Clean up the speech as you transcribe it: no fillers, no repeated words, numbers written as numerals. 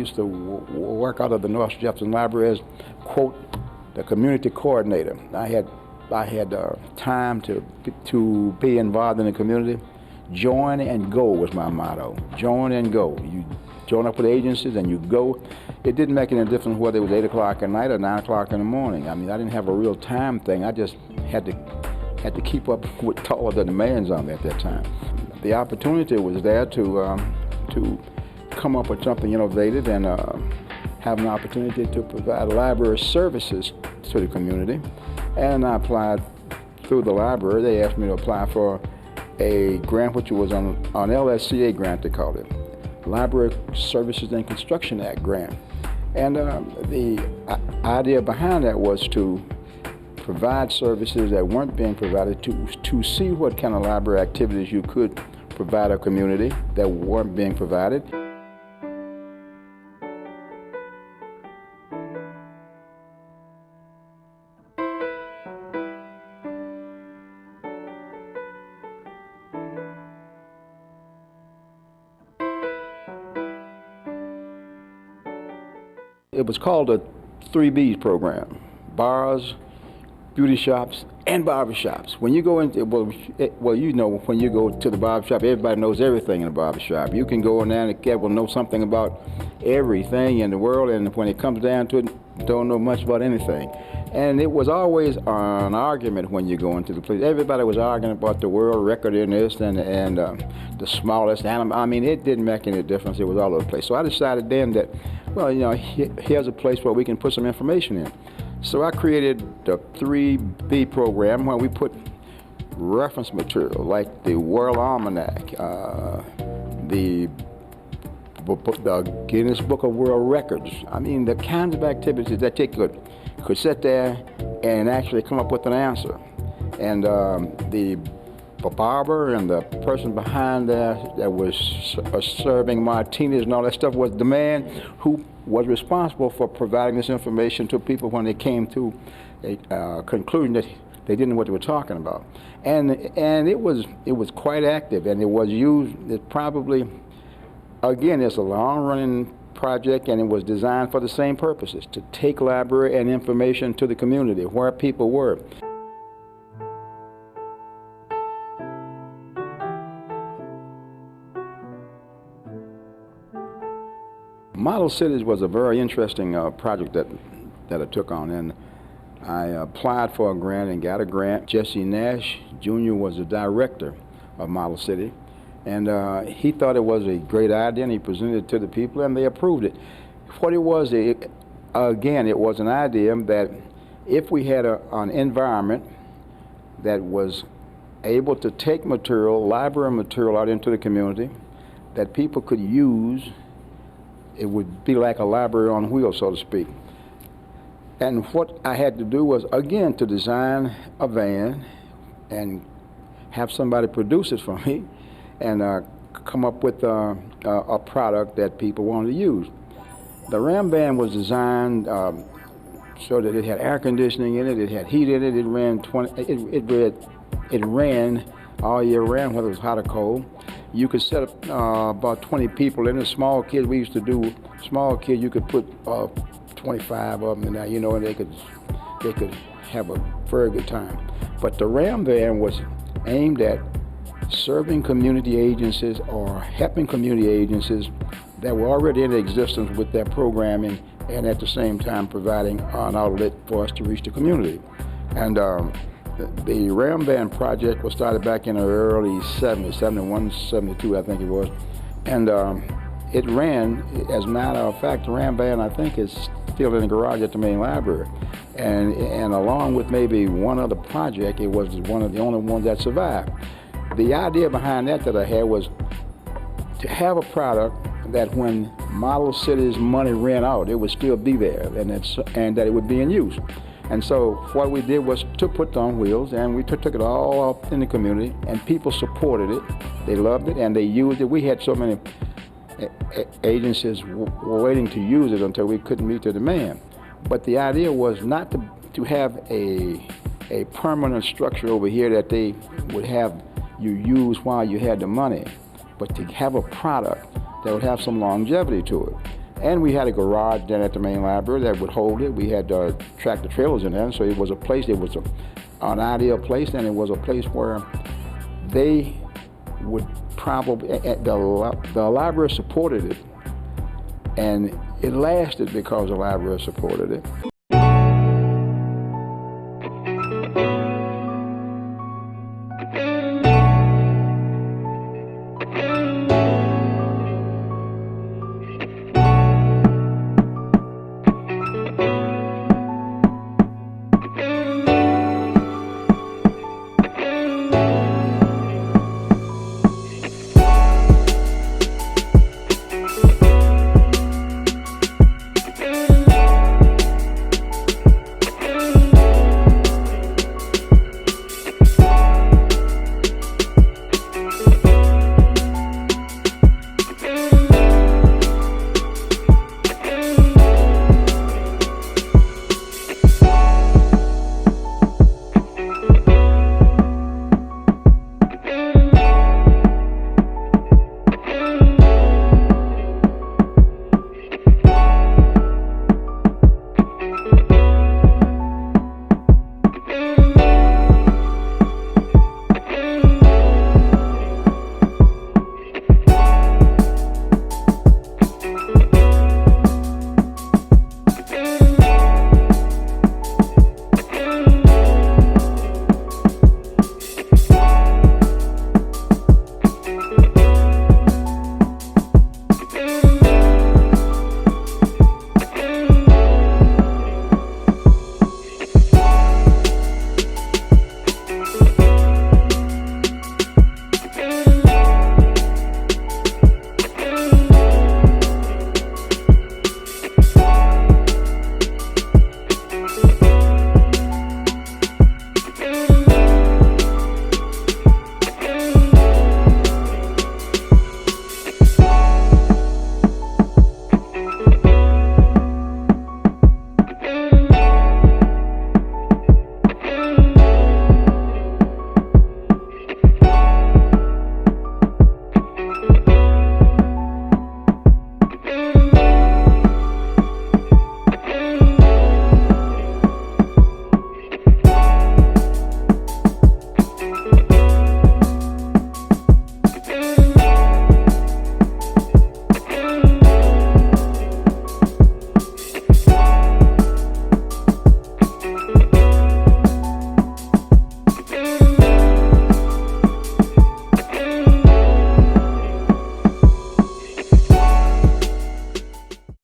used to work out of the North Jefferson Library as, quote, the community coordinator. I had time to be involved in the community. Join and go was my motto. Join and go. You join up with agencies and you go. It didn't make any difference whether it was 8 o'clock at night or 9 o'clock in the morning. I mean, I didn't have a real time thing. I just had to keep up with all of the demands on me at that time. The opportunity was there to come up with something innovative and have an opportunity to provide library services to the community. And I applied through the library. They asked me to apply for a grant, which was an LSCA grant, they called it, Library Services and Construction Act grant. And the idea behind that was to provide services that weren't being provided, to see what kind of library activities you could provide a community that weren't being provided. It was called a 3Bs program: bars, beauty shops, and barber shops. When you go into, when you go to the barber shop, everybody knows everything in the barber shop. You can go in there and the cat will know something about everything in the world, and when it comes down to it, don't know much about anything. And it was always an argument when you go into the place. Everybody was arguing about the world record in this and the smallest animal. I mean, it didn't make any difference. It was all over the place. So I decided then that, well, here's a place where we can put some information in. So I created the 3B program where we put reference material like the World Almanac, the Guinness Book of World Records. I mean, the kinds of activities that they could sit there and actually come up with an answer. And the barber and the person behind there that was serving martinis and all that stuff was the man who was responsible for providing this information to people when they came to a conclusion that they didn't know what they were talking about. And it was quite active, and it was used. It probably, again, it's a long-running project, and it was designed for the same purposes: to take library and information to the community where people were. Model Cities was a very interesting project that I took on, and I applied for a grant and got a grant. Jesse Nash Jr. was the director of Model City, and he thought it was a great idea, and he presented it to the people, and they approved it. What it was, again, it was an idea that if we had an environment that was able to take material, library material, out into the community that people could use, it would be like a library on wheels, so to speak. And what I had to do was, again, to design a van and have somebody produce it for me and come up with a product that people wanted to use. The Ram van was designed so that it had air conditioning in it, it had heat in it, it ran all year round, whether it was hot or cold. You could set up about 20 people in it. Small kids, we used to do small kids. You could put 25 of them in there, and they could have a very good time. But the Ram van was aimed at serving community agencies or helping community agencies that were already in existence with their programming, and at the same time providing an outlet for us to reach the community. And the Ram Van project was started back in the early 70s, 71, 72, I think it was. And it ran, as a matter of fact, the Ram Van, I think, is still in the garage at the main library. And along with maybe one other project, it was one of the only ones that survived. The idea behind that I had was to have a product that when Model City's money ran out, it would still be there, and that it would be in use. And so what we did was to put it on wheels, and we took it all up in the community, and people supported it. They loved it, and they used it. We had so many agencies were waiting to use it until we couldn't meet the demand. But the idea was not to have a permanent structure over here that they would have you use while you had the money, but to have a product that would have some longevity to it. And we had a garage down at the main library that would hold it. We had tractor trailers in there, so it was a place. It was an ideal place, and it was a place where they would probably the library supported it, and it lasted because the library supported it.